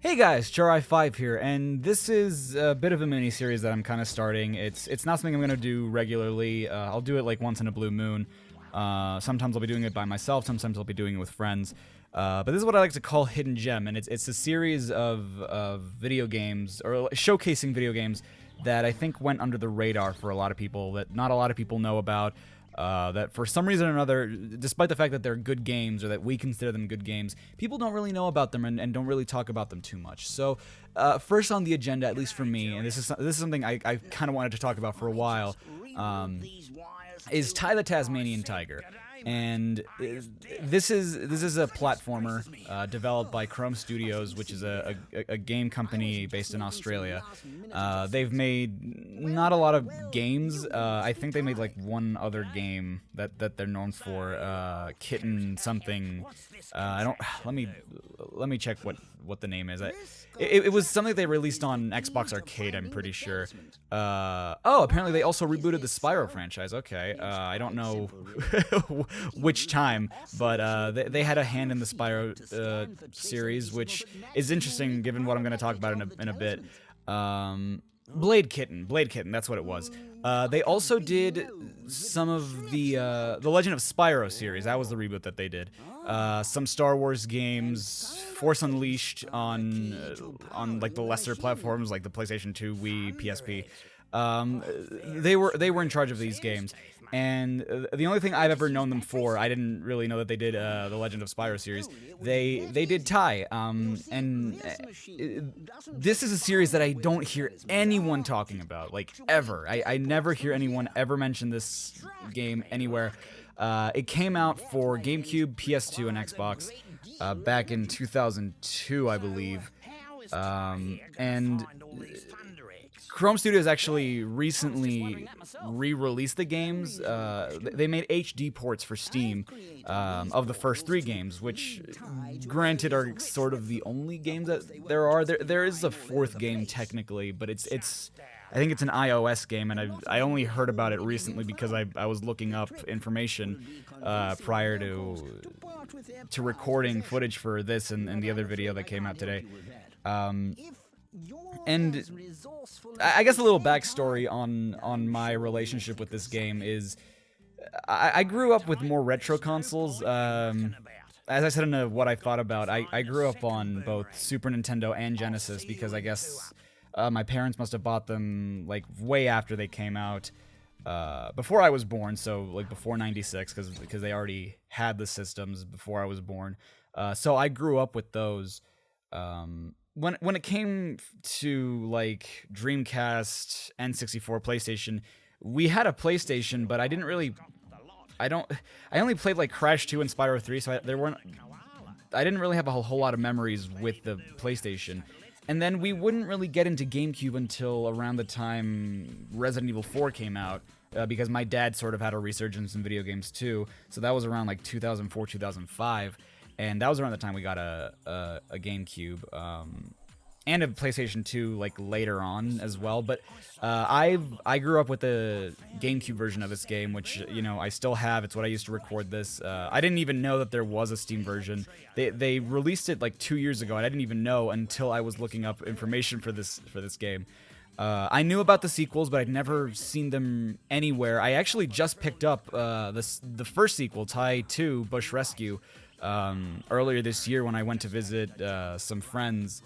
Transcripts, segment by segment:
Hey guys, Charai5 here, and this is a bit of a mini-series that I'm kind of starting. It's not something I'm going to do regularly. I'll do it like once in a blue moon. Sometimes I'll be doing it by myself, sometimes I'll be doing it with friends. But this is what I like to call Hidden Gem, and it's a series of video games, or showcasing video games, that I think went under the radar for a lot of people, that not a lot of people know about. That for some reason or another, despite the fact that they're good games, or that we consider them good games, people don't really know about them and don't really talk about them too much. So, first on the agenda, at least for me, and this is something I kind of wanted to talk about for a while, is Ty the Tasmanian Tiger. And this is a platformer developed by Krome Studios, which is a game company based in Australia. They've made not a lot of games. I think they made like one other game that they're known for, Kitten something. I don't. Let me check what the name is. It was something they released on Xbox Arcade, I'm pretty sure. Oh, apparently they also rebooted the Spyro franchise. Okay, I don't know which time, but they had a hand in the Spyro series, which is interesting given what I'm going to talk about in a bit. Blade Kitten, that's what it was. They also did some of the Legend of Spyro series. That was the reboot that they did. Some Star Wars games, Force Unleashed on like the lesser platforms like the PlayStation 2, Wii, PSP. They were in charge of these games. And the only thing I've ever known them for, I didn't really know that they did the Legend of Spyro series. They did Ty, this is a series that I don't hear anyone talking about, like ever. I never hear anyone ever mention this game anywhere. It came out for GameCube, PS2, and Xbox back in 2002, I believe. And Krome Studios actually recently re-released the games. They made HD ports for Steam of the first three games, which, granted, are sort of the only games that there are. There is a fourth game technically, but I think it's an iOS game, and I only heard about it recently because I was looking up information prior to recording footage for this and the other video that came out today. And I guess a little backstory on my relationship with this game is I grew up with more retro consoles. As I said in what I thought about, I grew up on both Super Nintendo and Genesis because I guess my parents must have bought them like way after they came out, before I was born, so like before '96, because they already had the systems before I was born. So I grew up with those. When it came to like Dreamcast, N64, PlayStation, we had a PlayStation, but I only played like Crash 2 and Spyro 3, so I didn't really have a whole lot of memories with the PlayStation. And then we wouldn't really get into GameCube until around the time Resident Evil 4 came out, because my dad sort of had a resurgence in video games too, so that was around like 2004, 2005. And that was around the time we got a GameCube, and a PlayStation 2 like later on as well. But I grew up with the GameCube version of this game, which I still have. It's what I used to record this. I didn't even know that there was a Steam version. They released it like 2 years ago, and I didn't even know until I was looking up information for this game. I knew about the sequels, but I'd never seen them anywhere. I actually just picked up the first sequel, Ty 2: Bush Rescue, earlier this year when I went to visit some friends,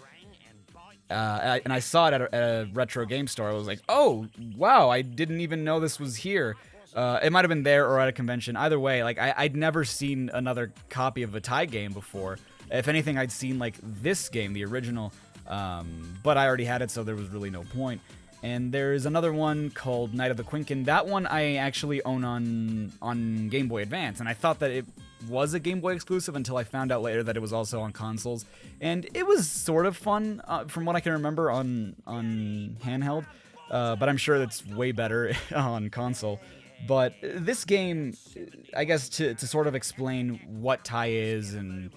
and I saw it at a retro game store. I was like, oh wow, I didn't even know this was here. It might have been there or at a convention. Either way, like I'd never seen another copy of a Ty game before. If anything, I'd seen like this game, the original, but I already had it, so there was really no point. And there's another one called Night of the Quinkin. That one I actually own on Game Boy Advance, and I thought that it was a Game Boy exclusive until I found out later that it was also on consoles. And it was sort of fun, from what I can remember, on handheld, but I'm sure it's way better on console. But this game, I guess to sort of explain what Ty is and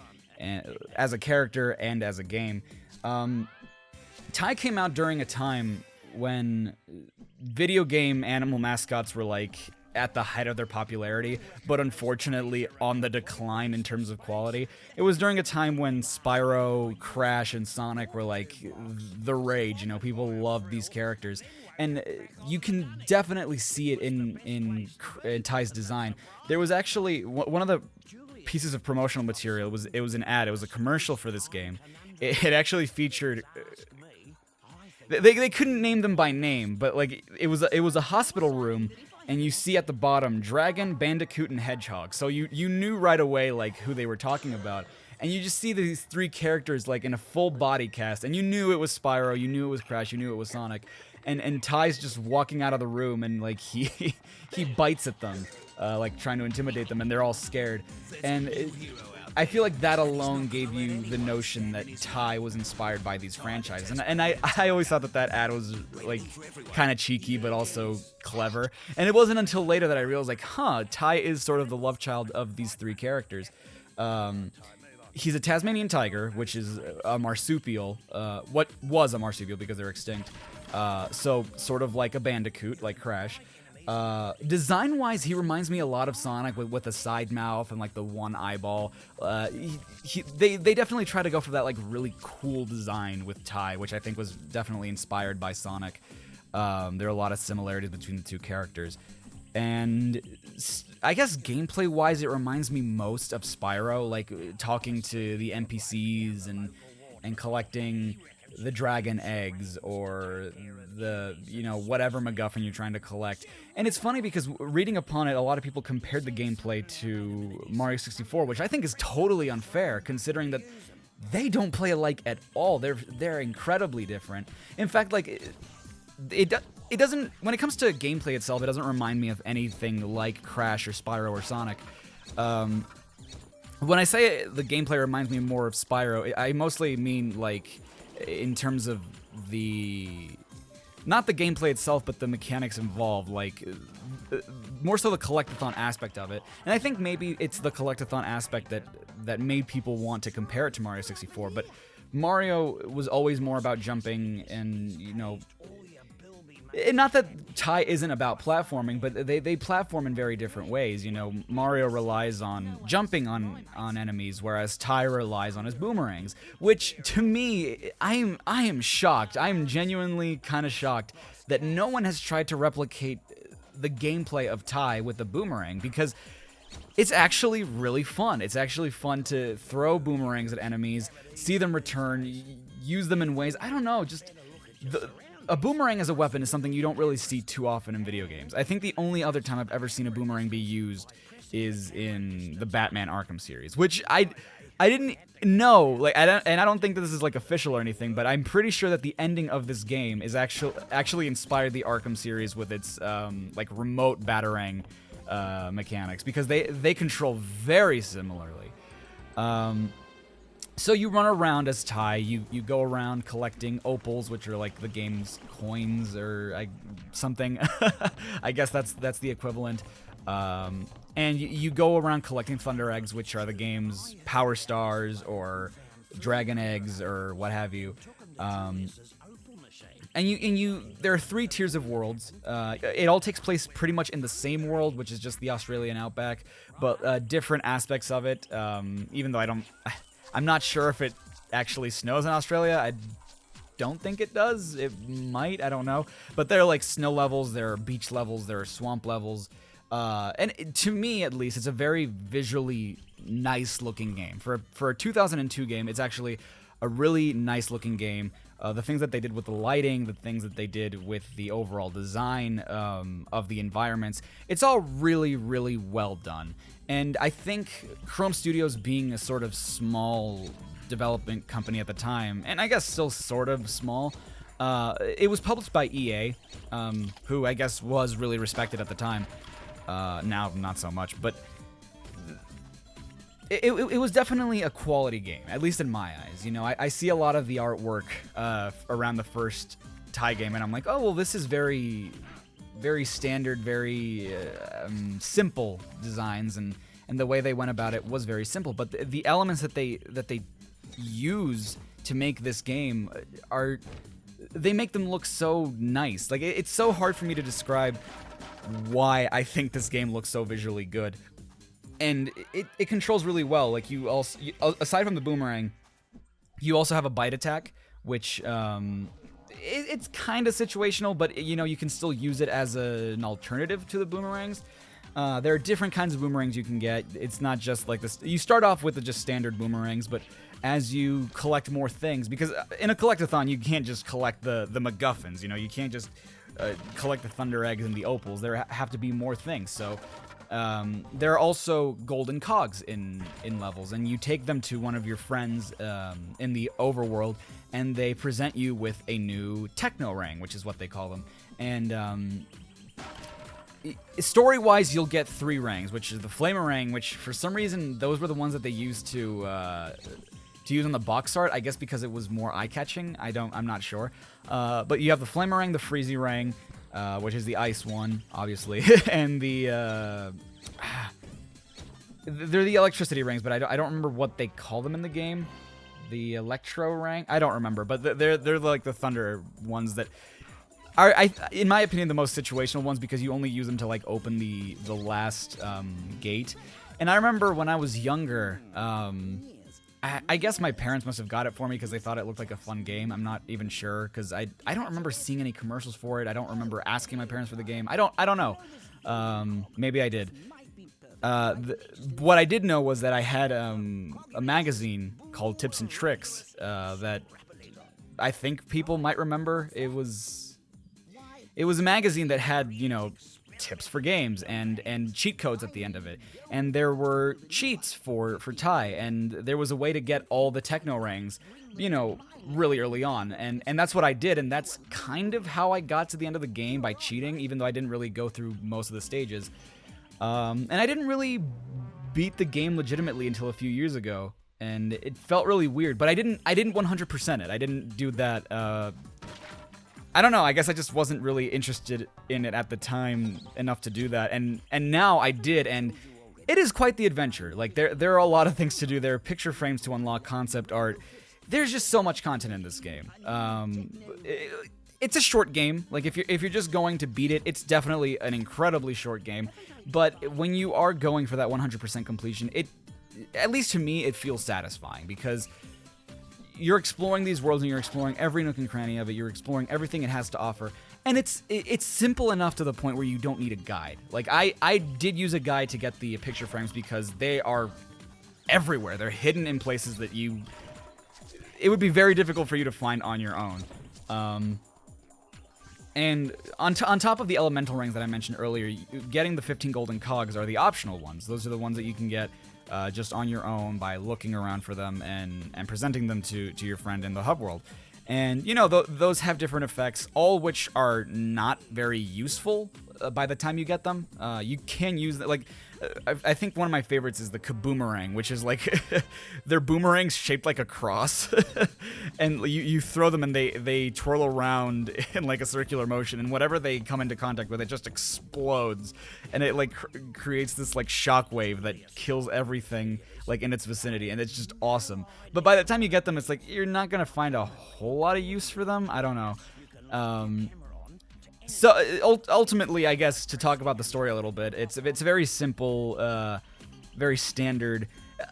as a character and as a game, Ty came out during a time when video game animal mascots were like at the height of their popularity, but unfortunately on the decline in terms of quality. It was during a time when Spyro, Crash, and Sonic were like the rage. You know, people loved these characters, and you can definitely see it in Ty's design. There was actually one of the pieces of promotional material. It was an ad. It was a commercial for this game. It actually featured. They couldn't name them by name, but like it was a hospital room, and you see at the bottom Dragon, Bandicoot, and Hedgehog. So you knew right away like who they were talking about, and you just see these three characters like in a full body cast, and you knew it was Spyro, you knew it was Crash, you knew it was Sonic, and Ty's just walking out of the room, and like he bites at them, like trying to intimidate them, and they're all scared, and. I feel like that alone gave you the notion that Ty was inspired by these franchises. And I always thought that ad was like kind of cheeky but also clever. And it wasn't until later that I realized like, Ty is sort of the love child of these three characters. He's a Tasmanian tiger, which is a marsupial. What was a marsupial because they're extinct. So sort of like a bandicoot, like Crash. Design-wise, he reminds me a lot of Sonic with a side mouth and like the one eyeball. They definitely try to go for that like really cool design with Ty, which I think was definitely inspired by Sonic. There are a lot of similarities between the two characters, and I guess gameplay-wise, it reminds me most of Spyro, like talking to the NPCs and collecting the dragon eggs or the, you know, whatever MacGuffin you're trying to collect. And it's funny because reading upon it, a lot of people compared the gameplay to Mario 64, which I think is totally unfair considering that they don't play alike at all. They're incredibly different. In fact, like it doesn't, when it comes to gameplay itself, it doesn't remind me of anything like Crash or Spyro or Sonic. When I say the gameplay reminds me more of Spyro, I mostly mean like in terms of not the gameplay itself, but the mechanics involved, like more so the collectathon aspect of it. And I think maybe it's the collectathon aspect that made people want to compare it to Mario 64. But Mario was always more about jumping and, you know, not that Ty isn't about platforming, but they platform in very different ways. You know, Mario relies on jumping on enemies, whereas Ty relies on his boomerangs. Which, to me, I am shocked. I am genuinely kind of shocked that no one has tried to replicate the gameplay of Ty with the boomerang, because it's actually really fun. It's actually fun to throw boomerangs at enemies, see them return, use them in ways, I don't know, just a boomerang as a weapon is something you don't really see too often in video games. I think the only other time I've ever seen a boomerang be used is in the Batman Arkham series, which I didn't know. Like, I don't think that this is like official or anything, but I'm pretty sure that the ending of this game is actually inspired the Arkham series with its like remote batarang mechanics, because they control very similarly. So you run around as Ty, you go around collecting opals, which are like the game's coins or something. I guess that's the equivalent. And you go around collecting Thunder Eggs, which are the game's Power Stars or Dragon Eggs or what have you. And there are 3 tiers of worlds. It all takes place pretty much in the same world, which is just the Australian outback, but different aspects of it. Even though I'm not sure if it actually snows in Australia. I don't think it does. It might. I don't know. But there are like snow levels, there are beach levels, there are swamp levels. And to me, at least, it's a very visually nice-looking game. For a 2002 game, it's actually a really nice-looking game. The things that they did with the lighting, the things that they did with the overall design of the environments, it's all really, really well done. And I think Krome Studios, being a sort of small development company at the time, and I guess still sort of small, it was published by EA, who I guess was really respected at the time. Now, not so much, but it was definitely a quality game, at least in my eyes. You know, I see a lot of the artwork around the first Ty game, and I'm like, oh, well, this is very, very standard, very simple designs, and the way they went about it was very simple. But the elements that they use to make this game they make them look so nice. Like, it's so hard for me to describe why I think this game looks so visually good. And it controls really well. Like, aside from the boomerang, you also have a bite attack, which it's kind of situational, but you can still use it as an alternative to the boomerangs. There are different kinds of boomerangs you can get. It's not just like this. You start off with the just standard boomerangs, but as you collect more things, because in a collectathon you can't just collect the MacGuffins. You can't just collect the Thunder Eggs and the Opals. There have to be more things. So there are also golden cogs in levels, and you take them to one of your friends in the overworld, and they present you with a new Techno Rang, which is what they call them. And story-wise, you'll get 3 rangs, which is the Flamerang, which for some reason those were the ones that they used to use on the box art. I guess because it was more eye-catching. I'm not sure. But you have the Flamerang, the Freezy Rang, which is the ice one, obviously, and they're the electricity rings, but I don't remember what they call them in the game. The Electro Rang? I don't remember, but they're like the thunder ones that are, in my opinion, the most situational ones, because you only use them to like open the last gate. And I remember when I was younger, I guess my parents must have got it for me because they thought it looked like a fun game. I'm not even sure, because I don't remember seeing any commercials for it. I don't remember asking my parents for the game. I don't know. Maybe I did. What I did know was that I had a magazine called Tips and Tricks that I think people might remember. It was a magazine that had, tips for games and cheat codes at the end of it. And there were cheats for Tai, and there was a way to get all the Techno Rangs, really early on. And that's what I did, and that's kind of how I got to the end of the game, by cheating, even though I didn't really go through most of the stages. And I didn't really beat the game legitimately until a few years ago, and it felt really weird, but I didn't 100% it. I didn't do that, I don't know, I guess I just wasn't really interested in it at the time enough to do that, and now I did, and it is quite the adventure. Like, there are a lot of things to do. There are picture frames to unlock, concept art. There's just so much content in this game. It's a short game. Like, if you're just going to beat it, it's definitely an incredibly short game, but when you are going for that 100% completion, at least to me, it feels satisfying, because you're exploring these worlds, and you're exploring every nook and cranny of it. You're exploring everything it has to offer, and it's simple enough to the point where you don't need a guide. Like, I did use a guide to get the picture frames, because they are everywhere. They're hidden in places that it would be very difficult for you to find on your own. And on top of the elemental rings that I mentioned earlier, getting the 15 golden cogs are the optional ones. Those are the ones that you can get just on your own by looking around for them and presenting them to your friend in the hub world. And, those have different effects, all which are not very useful by the time you get them. You can use them, like, I think one of my favorites is the kaboomerang, which is like, they're boomerangs shaped like a cross, and you throw them and they twirl around in like a circular motion, and whatever they come into contact with, it just explodes, and it like creates this like shockwave that kills everything like in its vicinity, and it's just awesome. But by the time you get them, it's like you're not gonna find a whole lot of use for them. I don't know. So ultimately, I guess, to talk about the story a little bit, it's very simple, very standard.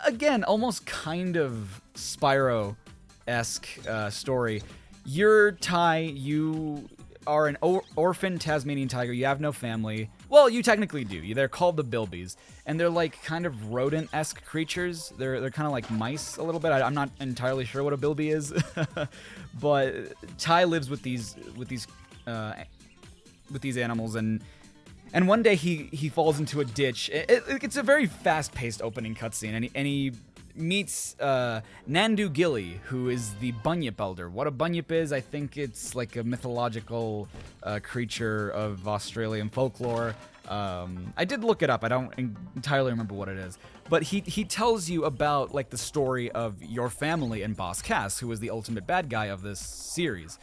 Again, almost kind of Spyro-esque story. You're Tai. You are an orphan Tasmanian tiger. You have no family. Well, you technically do. They're called the Bilbies, and they're like kind of rodent-esque creatures. They're kind of like mice a little bit. I'm not entirely sure what a Bilby is, but Tai lives with these animals, and one day he falls into a ditch. It's a very fast-paced opening cutscene, and he meets Nandu Gilly, who is the Bunyip Elder. What a Bunyip is, I think it's like a mythological creature of Australian folklore. I did look it up. I don't entirely remember what it is, but he tells you about like the story of your family and Boss Cass, who is the ultimate bad guy of this series.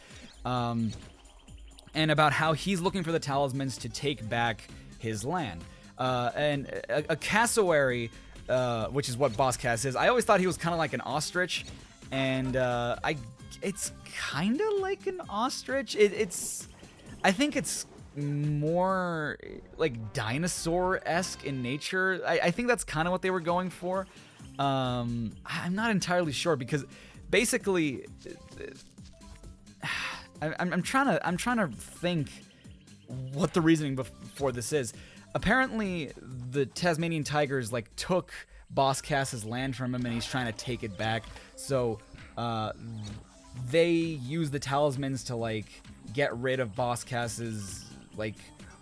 And about how he's looking for the talismans to take back his land. And a cassowary, which is what Boss Cass is. I always thought he was kind of like an ostrich, and it's kind of like an ostrich. I think it's more like dinosaur-esque in nature. I think that's kind of what they were going for. I'm not entirely sure because basically, I'm trying to think what the reasoning for this is. Apparently, the Tasmanian tigers like took Boss Cass's land from him, and he's trying to take it back. So they use the talismans to like get rid of Boss Cass's like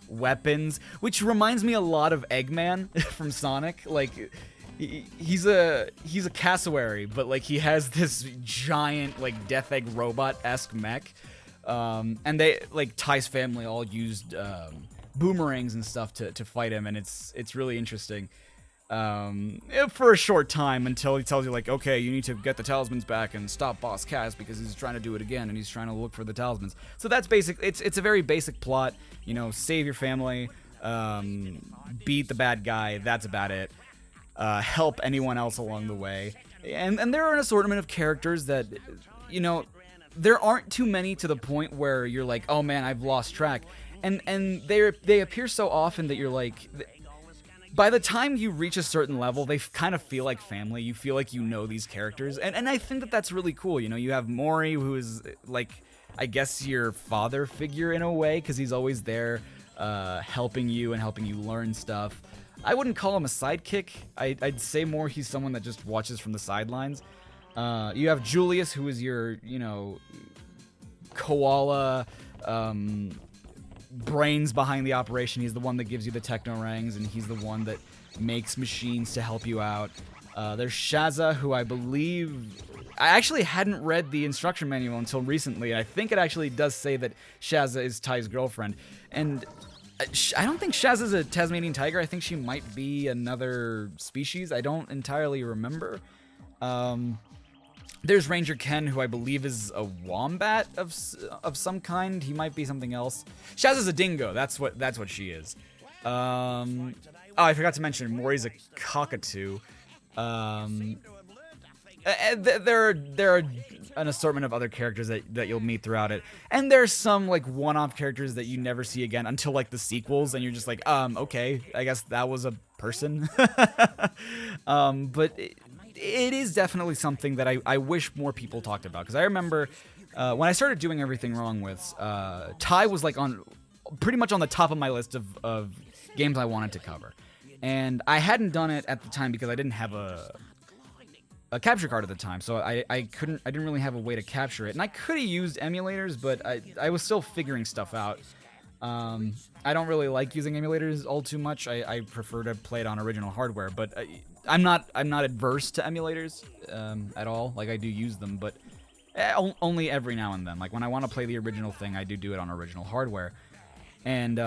weapons, which reminds me a lot of Eggman from Sonic. Like he's a cassowary, but like he has this giant like Death Egg robot-esque mech. And they like Ty's family all used boomerangs and stuff to fight him, and it's really interesting. For a short time until he tells you like, okay, you need to get the talismans back and stop Boss Cass because he's trying to do it again and he's trying to look for the talismans. So that's basic. It's a very basic plot. You know, save your family, beat the bad guy. That's about it. Help anyone else along the way. And there are an assortment of characters that, you know, there aren't too many to the point where you're like, oh man, I've lost track. And they appear so often that you're like, by the time you reach a certain level, they kind of feel like family. You feel like you know these characters. And I think that that's really cool. You know, you have Mori, who is like, I guess your father figure in a way, because he's always there helping you and helping you learn stuff. I wouldn't call him a sidekick. I'd say more he's someone that just watches from the sidelines. You have Julius, who is your, you know, koala brains behind the operation. He's the one that gives you the Techno Rangs, and he's the one that makes machines to help you out. There's Shazza, who I believe... I actually hadn't read the instruction manual until recently, and I think it actually does say that Shazza is Ty's girlfriend. And I don't think Shazza's a Tasmanian tiger. I think she might be another species. I don't entirely remember. There's Ranger Ken, who I believe is a wombat of some kind. He might be something else. Shazza's a dingo. That's what she is. Oh, I forgot to mention Mori's a cockatoo. There are an assortment of other characters that you'll meet throughout it, and there's some like one-off characters that you never see again until like the sequels, and you're just like, okay, I guess that was a person. But it is definitely something that I wish more people talked about, because I remember when I started doing everything wrong with Ty was like pretty much on the top of my list of games I wanted to cover, and I hadn't done it at the time because I didn't have a capture card at the time, so I didn't really have a way to capture it, and I could have used emulators, but I was still figuring stuff out. I don't really like using emulators all too much. I prefer to play it on original hardware, but I'm not adverse to emulators at all. Like, I do use them, but only every now and then. Like, when I want to play the original thing, I do it on original hardware. And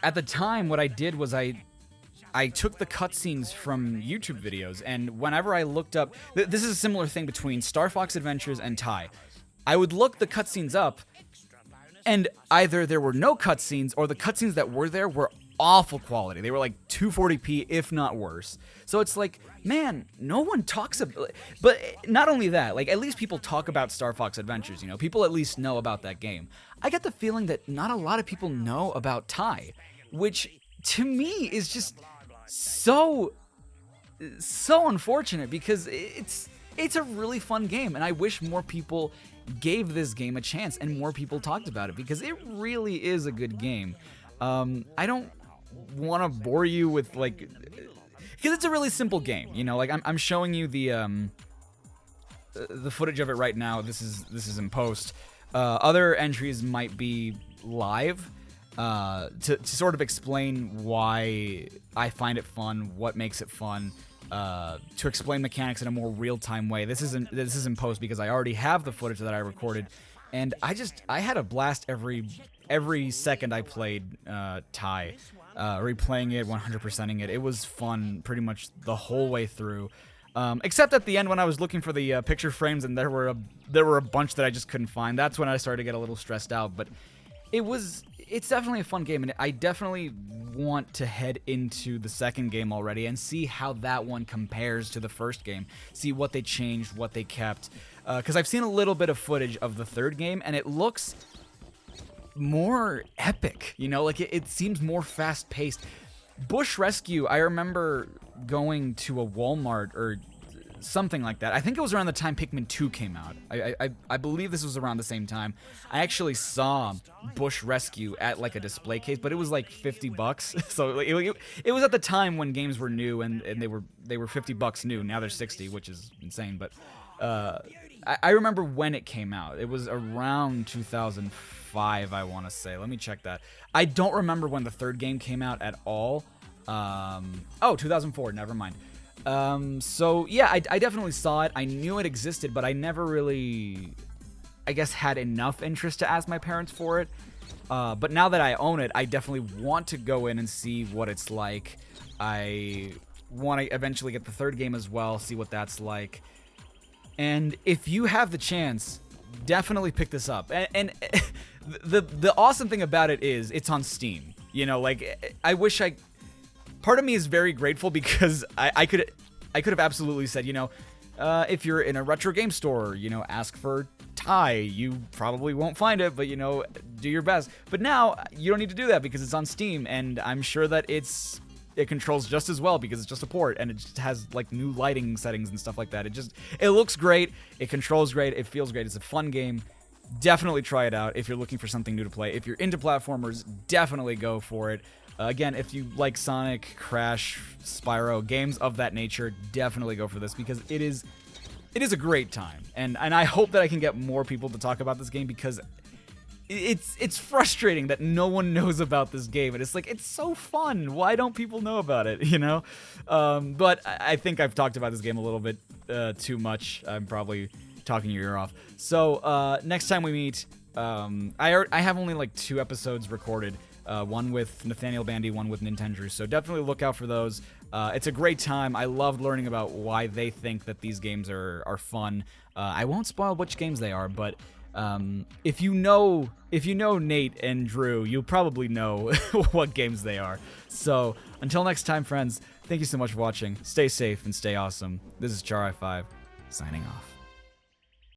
at the time, what I did was I took the cutscenes from YouTube videos, and whenever I looked up... This is a similar thing between Star Fox Adventures and Ty. I would look the cutscenes up, and either there were no cutscenes, or the cutscenes that were there were awful quality. They were like 240p, if not worse. So it's like, man, no one talks about... But not only that, like, at least people talk about Star Fox Adventures, you know? People at least know about that game. I get the feeling that not a lot of people know about Ty, which, to me, is just so unfortunate, because it's a really fun game, and I wish more people gave this game a chance and more people talked about it, because it really is a good game. I don't want to bore you with, like, because it's a really simple game, you know. Like, I'm showing you the footage of it right now. This is in post. Other entries might be live, to sort of explain why I find it fun, what makes it fun, to explain mechanics in a more real-time way. This is in post because I already have the footage that I recorded, and I had a blast every second I played Ty, replaying it, 100%ing it. It was fun pretty much the whole way through, except at the end when I was looking for the picture frames, and there were a bunch that I just couldn't find. That's when I started to get a little stressed out, but it's definitely a fun game, and I definitely want to head into the second game already and see how that one compares to the first game, see what they changed, what they kept, because I've seen a little bit of footage of the third game, and it looks more epic, you know, like it seems more fast paced. Bush Rescue, I remember going to a Walmart or something like that. I think it was around the time Pikmin 2 came out. I believe this was around the same time. I actually saw Bush Rescue at like a display case, but it was like $50. So it was at the time when games were new and they were $50 new. Now they're 60, which is insane. But I remember when it came out. It was around 2005, I want to say. Let me check that. I don't remember when the third game came out at all. 2004. Never mind. So yeah, I definitely saw it. I knew it existed, but I never really, I guess, had enough interest to ask my parents for it. But now that I own it, I definitely want to go in and see what it's like. I want to eventually get the third game as well, see what that's like. And if you have the chance, definitely pick this up. And the awesome thing about it is it's on Steam. You know, like, I wish part of me is very grateful because I could have absolutely said, you know, if you're in a retro game store, you know, ask for Thai. You probably won't find it, but, you know, do your best. But now you don't need to do that because it's on Steam, and I'm sure that it controls just as well because it's just a port, and it just has like new lighting settings and stuff like that. It looks great. It controls great. It feels great. It's a fun game. Definitely try it out if you're looking for something new to play. If you're into platformers, definitely go for it. Again, if you like Sonic, Crash, Spyro, games of that nature, definitely go for this because it is a great time. And I hope that I can get more people to talk about this game because it's frustrating that no one knows about this game. And it's like, it's so fun. Why don't people know about it, you know? But I think I've talked about this game a little bit too much. I'm probably talking your ear off. So next time we meet, I have only like 2 episodes recorded. One with Nathaniel Bandy, one with Nintendo. So definitely look out for those. It's a great time. I loved learning about why they think that these games are fun. I won't spoil which games they are, but if you know Nate and Drew, you'll probably know what games they are. So until next time, friends, thank you so much for watching. Stay safe and stay awesome. This is Char5 signing off.